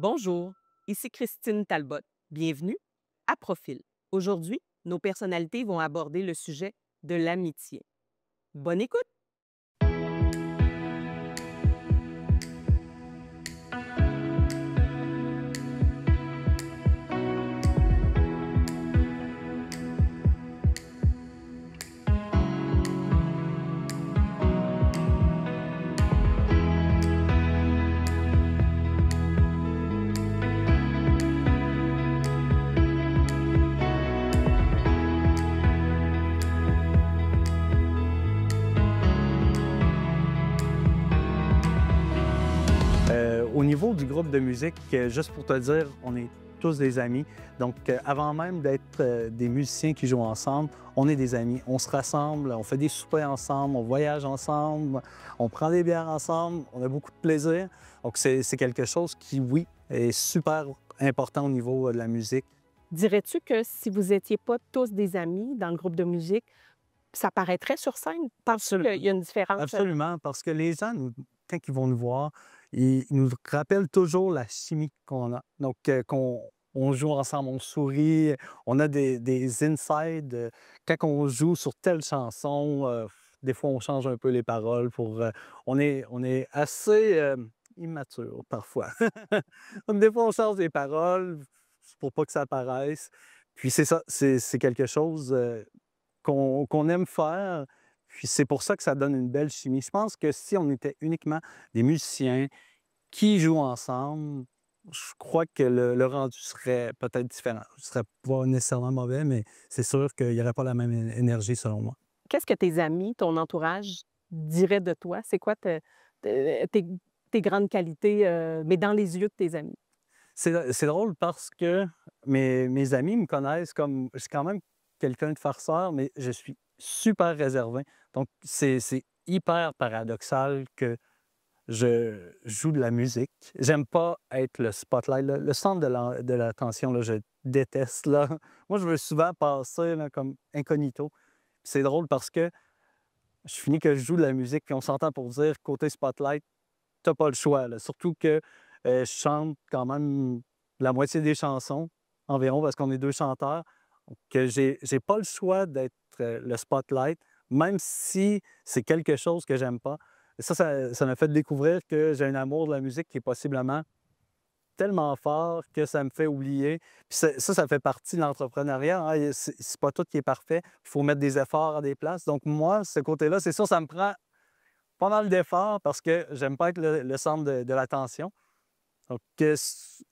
Bonjour, ici Christine Talbot. Bienvenue à Profil. Aujourd'hui, nos personnalités vont aborder le sujet de l'amitié. Bonne écoute! Au niveau du groupe de musique, juste pour te dire, on est tous des amis. Donc, avant même d'être des musiciens qui jouent ensemble, on est des amis. On se rassemble, on fait des soupers ensemble, on voyage ensemble, on prend des bières ensemble, on a beaucoup de plaisir. Donc, c'est quelque chose qui, oui, est super important au niveau de la musique. Dirais-tu que si vous n'étiez pas tous des amis dans le groupe de musique, ça paraîtrait sur scène? Penses-tu qu'il y a une différence? Absolument, parce que les gens, quand ils vont nous voir, ils nous rappellent toujours la chimie qu'on a. Donc, qu'on on joue ensemble, on sourit, on a des insides. Quand on joue sur telle chanson, des fois, on change un peu les paroles pour... on est assez immature parfois. Donc, des fois, on change les paroles pour pas que ça apparaisse. Puis c'est ça, c'est quelque chose qu'on aime faire. Puis c'est pour ça que ça donne une belle chimie. Je pense que si on était uniquement des musiciens qui jouent ensemble, je crois que le rendu serait peut-être différent. Ce serait pas nécessairement mauvais, mais c'est sûr qu'il n'y aurait pas la même énergie selon moi. Qu'est-ce que tes amis, ton entourage diraient de toi? C'est quoi tes grandes qualités, mais dans les yeux de tes amis? C'est drôle parce que mes amis me connaissent comme... Je suis quand même quelqu'un de farceur, mais je suis super réservé. Donc, c'est hyper paradoxal que je joue de la musique. J'aime pas être le spotlight, le centre de l'attention, là, je déteste, là. Moi, je veux souvent passer, là, comme incognito. Puis c'est drôle parce que je finis que je joue de la musique, puis on s'entend pour dire côté spotlight, t'as pas le choix, là. Surtout que je chante quand même la moitié des chansons environ, parce qu'on est 2 chanteurs. Donc, j'ai pas le choix d'être le spotlight, même si c'est quelque chose que j'aime pas. Ça m'a fait découvrir que j'ai un amour de la musique qui est possiblement tellement fort que ça me fait oublier. Puis ça fait partie de l'entrepreneuriat, hein. C'est pas tout qui est parfait. Il faut mettre des efforts à des places. Donc moi, ce côté-là, c'est sûr, ça me prend pas mal d'efforts parce que j'aime pas être le centre de l'attention. Donc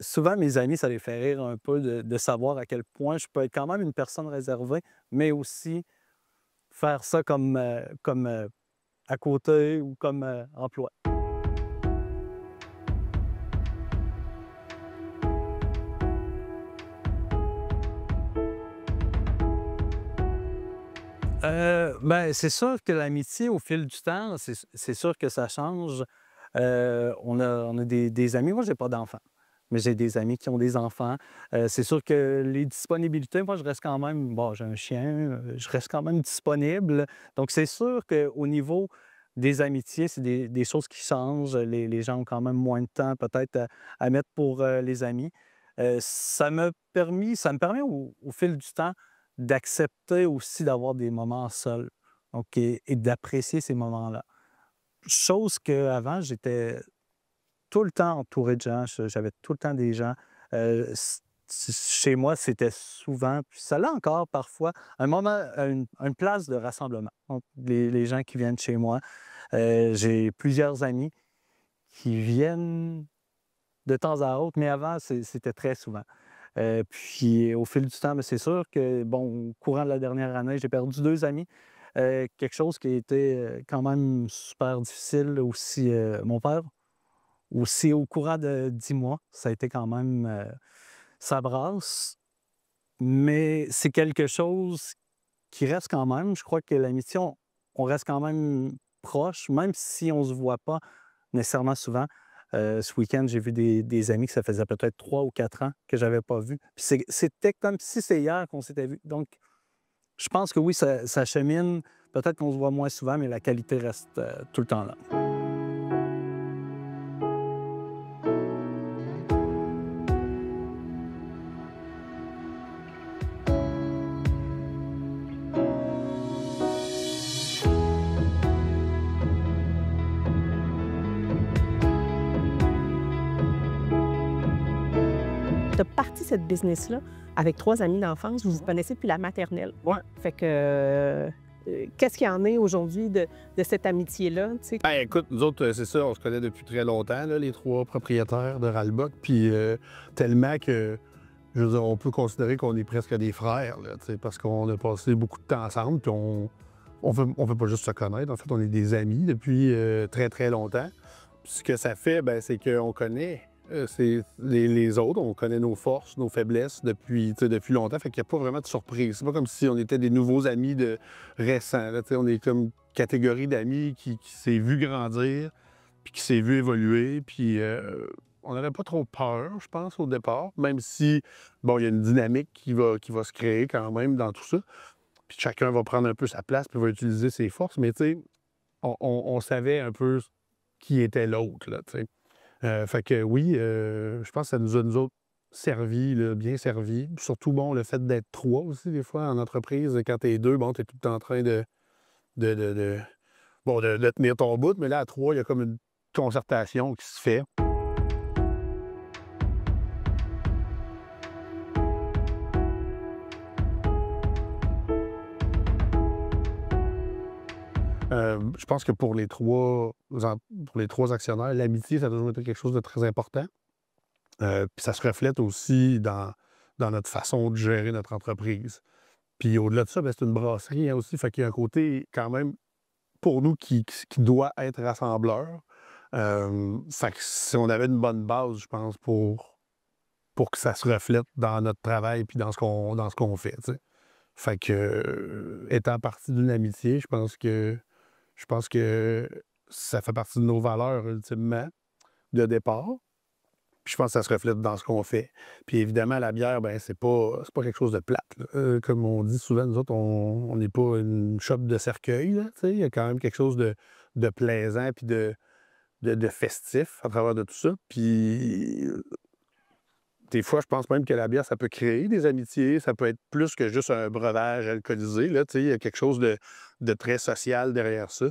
souvent, mes amis, ça les fait rire un peu de savoir à quel point je peux être quand même une personne réservée, mais aussi faire ça comme à côté ou comme emploi. Ben, c'est sûr que l'amitié, au fil du temps, c'est sûr que ça change. On a des amis, moi, j'ai pas d'enfants, mais j'ai des amis qui ont des enfants. C'est sûr que les disponibilités, moi, je reste quand même... Bon, j'ai un chien, je reste quand même disponible. Donc, c'est sûr qu'au niveau des amitiés, c'est des choses qui changent. Les gens ont quand même moins de temps peut-être à mettre pour les amis. Ça me permet au fil du temps d'accepter aussi d'avoir des moments seuls, donc et d'apprécier ces moments-là. Chose qu'avant, j'étais tout le temps entouré de gens, j'avais tout le temps des gens. Chez moi, c'était souvent, puis ça l'est encore parfois, un moment, une place de rassemblement. Donc les gens qui viennent chez moi. J'ai plusieurs amis qui viennent de temps à autre, mais avant, c'était très souvent. Puis au fil du temps, c'est sûr que, bon, au courant de la dernière année, j'ai perdu 2 amis. Quelque chose qui a été, quand même super difficile aussi, mon père, aussi au courant de 10 mois, ça a été quand même, ça brasse, mais c'est quelque chose qui reste quand même. Je crois que l'amitié, on reste quand même proches, même si on se voit pas nécessairement souvent. Ce week-end, j'ai vu des amis que ça faisait peut-être 3 ou 4 ans que j'avais pas vus. Puis c'était comme si c'est hier qu'on s'était vus. Donc, je pense que oui, ça chemine. Peut-être qu'on se voit moins souvent, mais la qualité reste tout le temps là. tu as parti cette business-là avec 3 amis d'enfance. Vous vous connaissez depuis la maternelle. Ouais. Fait que... qu'est-ce qu'il y en est aujourd'hui de cette amitié-là? Tu sais? Ben, écoute, nous autres, c'est ça, on se connaît depuis très longtemps, là, les 3 propriétaires de Ralbock, puis tellement que, je veux dire, on peut considérer qu'on est presque des frères, là, tu sais, parce qu'on a passé beaucoup de temps ensemble, puis on fait pas juste se connaître, en fait, on est des amis depuis très, très longtemps. Puis ce que ça fait, ben, c'est qu'on connaît les autres, on connaît nos forces, nos faiblesses depuis longtemps, fait qu'il n'y a pas vraiment de surprise. C'est pas comme si on était des nouveaux amis récents. Là, on est comme catégorie d'amis qui s'est vu grandir, puis qui s'est vu évoluer, puis on n'aurait pas trop peur, je pense, au départ, même si, bon, il y a une dynamique qui va se créer quand même dans tout ça, puis chacun va prendre un peu sa place, puis va utiliser ses forces, mais tu sais, on savait un peu qui était l'autre, là, tu sais. Fait que oui, je pense que ça nous a, nous autres, servi, là, bien servi. Puis surtout, bon, le fait d'être 3 aussi, des fois, en entreprise, quand t'es 2, bon, t'es tout le temps en train de tenir ton bout, mais là, à 3, il y a comme une concertation qui se fait. Je pense que pour les 3 actionnaires, l'amitié, ça a toujours été quelque chose de très important. Puis ça se reflète aussi dans notre façon de gérer notre entreprise. Puis au-delà de ça, ben, c'est une brasserie, hein, aussi, fait qu'il y a un côté quand même, pour nous, qui doit être rassembleur. Fait que si on avait une bonne base, je pense, pour que ça se reflète dans notre travail puis dans ce qu'on fait, tu sais. Fait que, étant partie d'une amitié, je pense que ça fait partie de nos valeurs, ultimement, de départ. Puis je pense que ça se reflète dans ce qu'on fait. Puis évidemment, la bière, ben c'est pas quelque chose de plate, là. Comme on dit souvent, nous autres, on n'est pas une shop de cercueil, là, tu sais. Il y a quand même quelque chose de plaisant puis de festif à travers de tout ça. Puis des fois, je pense même que la bière, ça peut créer des amitiés. Ça peut être plus que juste un breuvage alcoolisé, là, tu sais. Il y a quelque chose de très social derrière ça.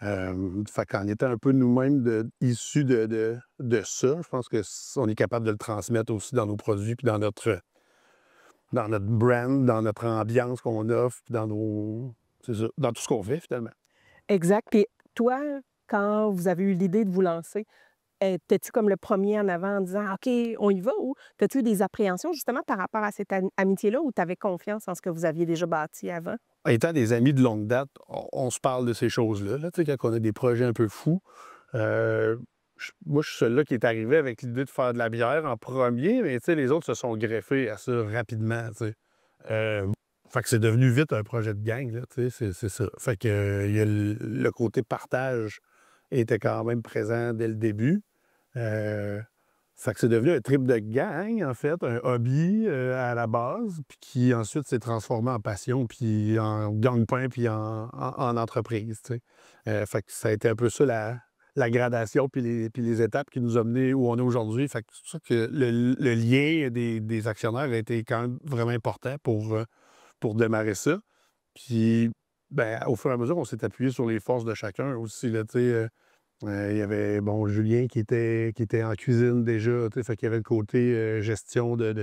Fait qu'en étant un peu nous-mêmes issus de ça, je pense qu'on est capable de le transmettre aussi dans nos produits, puis dans notre brand, dans notre ambiance qu'on offre, puis c'est ça, dans tout ce qu'on fait, finalement. Exact. Puis toi, quand vous avez eu l'idée de vous lancer, étais-tu comme le premier en avant en disant OK, on y va, ou as-tu eu des appréhensions justement par rapport à cette amitié-là, ou tu avais confiance en ce que vous aviez déjà bâti avant? Étant des amis de longue date, on se parle de ces choses-là. Là, tu sais, quand on a des projets un peu fous. Moi, je suis celui-là qui est arrivé avec l'idée de faire de la bière en premier, mais tu sais, les autres se sont greffés à ça rapidement, tu sais. Fait que c'est devenu vite un projet de gang, là, tu sais, c'est ça. Fait que il y a le côté partage était quand même présent dès le début. Fait que c'est devenu un trip de gang, en fait, un hobby à la base, puis qui ensuite s'est transformé en passion, puis en gagne-pain, puis en entreprise, tu sais. Fait que ça a été un peu ça la gradation, puis les étapes qui nous ont menés où on est aujourd'hui. Fait que c'est pour ça que le lien des actionnaires a été quand même vraiment important pour démarrer ça. Puis, ben, au fur et à mesure, on s'est appuyé sur les forces de chacun aussi, là, tu sais. Il y avait, bon, Julien qui était en cuisine déjà, tu sais, fait qu'il y avait le côté gestion de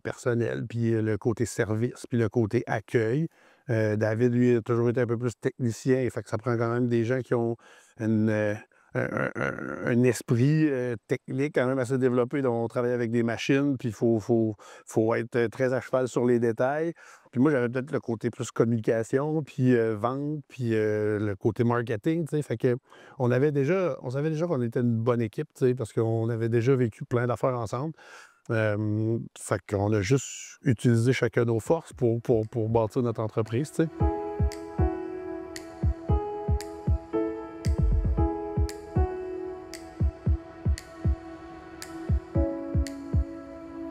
personnel, puis le côté service, puis le côté accueil. David, lui, a toujours été un peu plus technicien, fait que ça prend quand même des gens qui ont un esprit technique quand même assez développé. Donc, on travaille avec des machines, puis il faut être très à cheval sur les détails. Puis moi, j'avais peut-être le côté plus communication, puis vente, puis le côté marketing, tu sais. Fait que on savait déjà qu'on était une bonne équipe, tu sais, parce qu'on avait déjà vécu plein d'affaires ensemble. Fait qu'on a juste utilisé chacun nos forces pour bâtir notre entreprise, tu sais.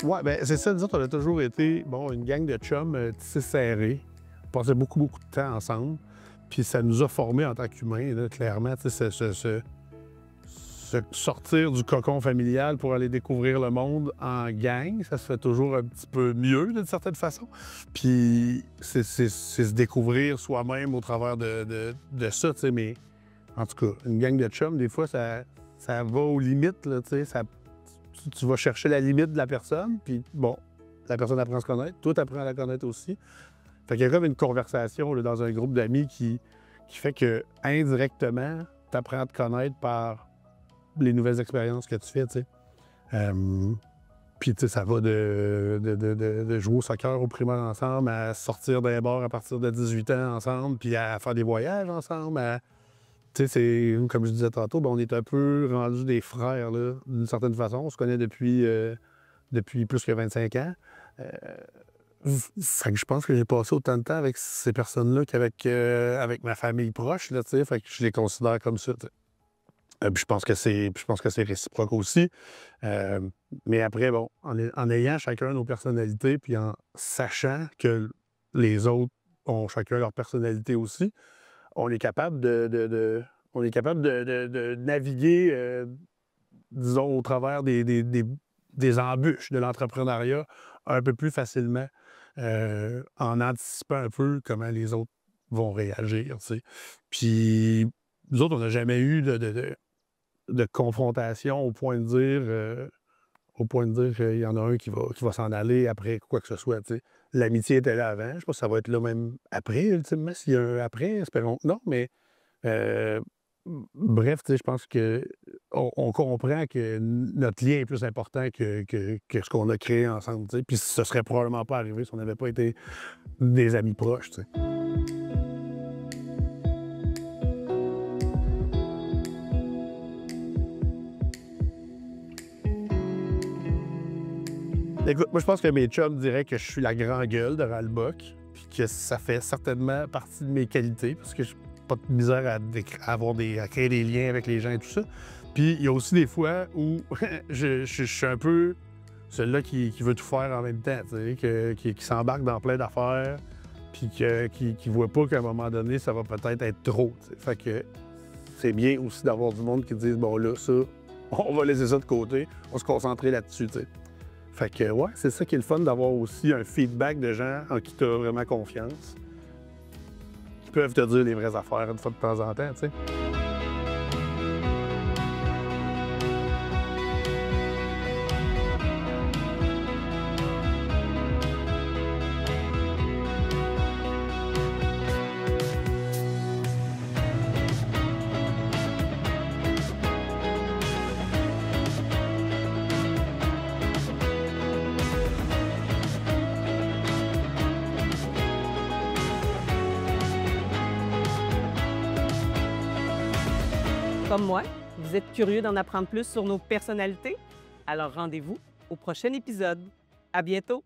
Ouais, ben c'est ça, nous autres, on a toujours été, bon, une gang de chums tissés serrés. On passait beaucoup, beaucoup de temps ensemble. Puis ça nous a formés en tant qu'humains, là, clairement. Tu sais, se sortir du cocon familial pour aller découvrir le monde en gang, ça se fait toujours un petit peu mieux, d'une certaine façon. Puis c'est se découvrir soi-même au travers de ça, tu sais. Mais en tout cas, une gang de chums, des fois, ça va aux limites, là, tu sais. tu vas chercher la limite de la personne, puis bon, la personne apprend à se connaître, toi, tu apprends à la connaître aussi. Fait qu'il y a comme une conversation là, dans un groupe d'amis qui fait que indirectement, tu apprends à te connaître par les nouvelles expériences que tu fais, tu sais. Puis, tu sais, ça va de jouer au soccer au primaire ensemble, à sortir d'un bar à partir de 18 ans ensemble, puis à faire des voyages ensemble. Tu sais, c'est comme je disais tantôt, ben, on est un peu rendus des frères, là, d'une certaine façon. On se connaît depuis plus que 25 ans. Fait que je pense que j'ai passé autant de temps avec ces personnes-là qu'avec ma famille proche, là, tu sais. Fait que je les considère comme ça, tu sais. Puis je pense que c'est réciproque aussi. Mais après, bon, en ayant chacun nos personnalités, puis en sachant que les autres ont chacun leur personnalité aussi, on est capable de naviguer, disons, au travers des embûches de l'entrepreneuriat un peu plus facilement, en anticipant un peu comment les autres vont réagir, tu sais. Puis nous autres, on n'a jamais eu de confrontation au point de dire qu'il y en a un qui va s'en aller après quoi que ce soit, tu sais. L'amitié était là avant, je sais pas si ça va être là même après, ultimement, s'il y a un après, espérons que non, mais bref, tu sais, je pense qu'on comprend que notre lien est plus important que ce qu'on a créé ensemble, tu sais. Puis ce serait probablement pas arrivé si on n'avait pas été des amis proches, tu sais. Écoute, moi, je pense que mes chums diraient que je suis la grande gueule de Ralbock, puis que ça fait certainement partie de mes qualités, parce que je n'ai pas de misère à créer des liens avec les gens et tout ça. Puis il y a aussi des fois où je suis un peu celui-là qui veut tout faire en même temps, tu sais, qui s'embarque dans plein d'affaires, puis qui voit pas qu'à un moment donné, ça va peut-être être trop, tu sais. Fait que c'est bien aussi d'avoir du monde qui dise, bon là, ça, on va laisser ça de côté, on va se concentrer là-dessus, tu sais. Fait que, ouais, c'est ça qui est le fun, d'avoir aussi un feedback de gens en qui tu as vraiment confiance, qui peuvent te dire les vraies affaires une fois de temps en temps, tu sais. Comme moi, vous êtes curieux d'en apprendre plus sur nos personnalités? Alors rendez-vous au prochain épisode. À bientôt!